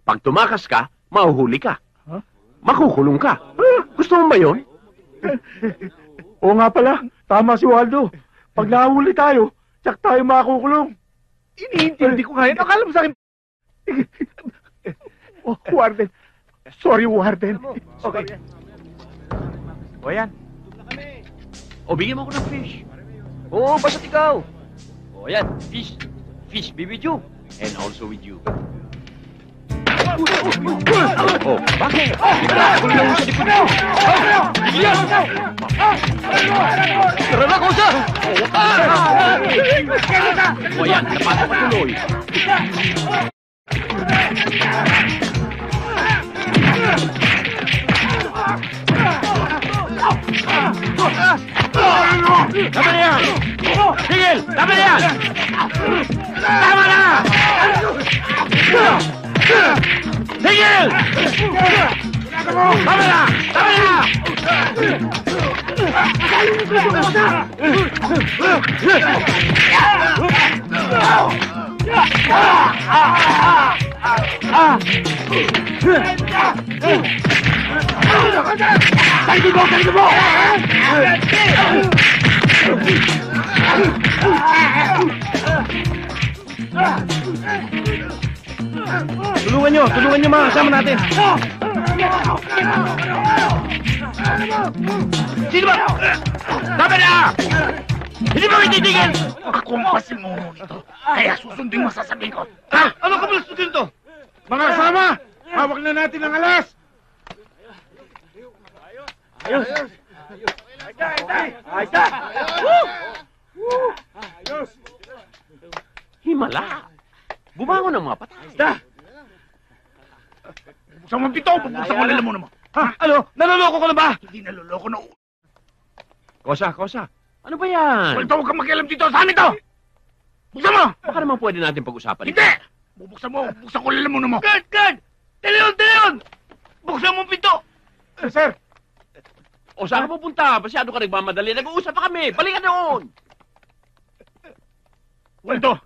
Pag tumakas ka, mahuhuli ka. Huh? Makukulong ka. Gusto mo ba yun? Oo nga pala, tama si Waldo. Pag nahuli tayo, tsak tayo makukulong. Iniintindi ko ngayon. Akala mo sa akin... Oh, Warden. Sorry, Warden. Okay. O yan. O, bigyan mo ako ng fish. Oo, basta't ikaw. O yan, fish. Fish be with you. And also with you. Oh, bakit? Bigla mo sa likod mo. Bigyan! Tara na, Kosa! O, yan. Napasok ka tuloy. Tama na yan! Tigil! Tama na yan! Tama na! Tigil! Tama na! Tama na! Tangin mo! Tangin mo! Tulungan nyo mga kasama natin. Sino ba? Tama na! Hindi mo ititigil! Ako ang pasimuno nito, kaya susundin mo sasabihin ko. Ha? Ano ka ba susundin to? Mga kasama, hawak na natin ang alas. Ayos. Himala. Bumangon ng mga patay. Buksan mo ang pito! Buksan mo ang mo. Ha? Ano? Naloloko ka na ba? Hindi naloloko na. Kosa. Ano ba yan? Wala huwag kang makialam dito. Sa amin to! Buksan mo! Baka naman pwede natin pag-usapan. Hindi! Bubuksan mo! Buksan ko lalamunan mo! Gad! Dalion! Buksan mo ang pinto! Sir, O, saan ka pupunta? Masyado ka nagmamadali. Nag-uusap pa kami. Balikan doon. Waldo,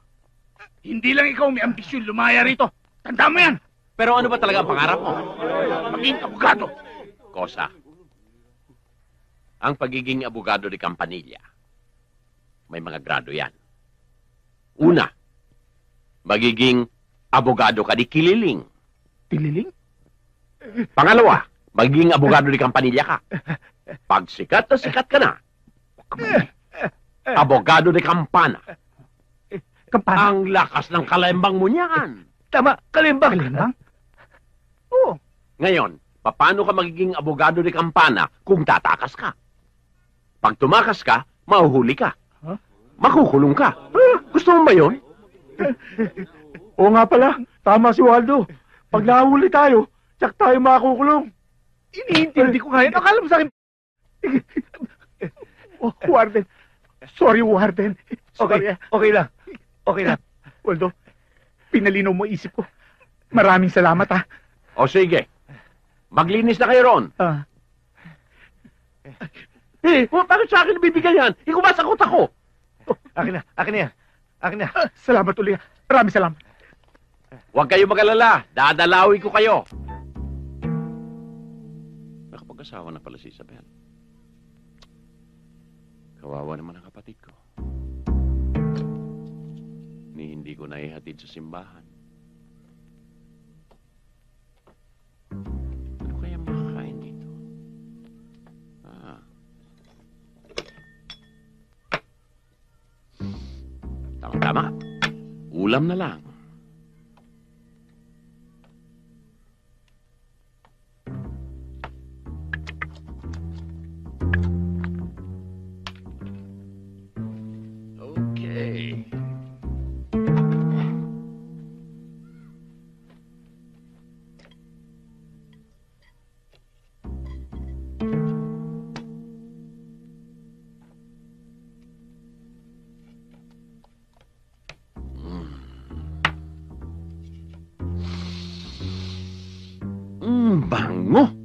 hindi lang ikaw may ambisyon lumaya rito. Tanda mo yan! Pero ano ba talaga ang pangarap mo? Maging abogado! Kosa, ang pagiging abogado de Campanilla, may mga grado yan. Una, magiging abogado ka di Kililing. Kililing? Pangalawa, magiging abogado de Campanilla ka. Pag sikat na sikat ka na, abogado de Campana. Kampana? Ang lakas ng kalembang mo niyan. Tama, kalimbang. Kalimbang? Oo. Ngayon, paano ka magiging abogado de Campana kung tatakas ka? Pag tumakas ka, mahuhuli ka. Huh? Makukulong ka. Gusto mo ba yun? Oo nga pala, tama si Waldo. Pag nahuli tayo, tsak tayo makukulong. Iniintindi ko ngayon. Akala mo sa akin... Oh, Warden. Sorry, Warden. Okay lang. Waldo, pinalinaw mo isip ko. Maraming salamat, ha. O sige, maglinis na kayo ron. Bakit sa akin nabibigay yan? Ikumasagot ako. Akin na yan. Salamat ulit. Maraming salamat. Huwag kayo mag-alala. Dadalawi ko kayo. Nakapag-asawa na pala si Isabel. Kawawa naman ang kapatid ko. Hindi ko naihatid sa simbahan. Ano kaya makakain dito? Tama. Ulam na lang. Okay. Bango!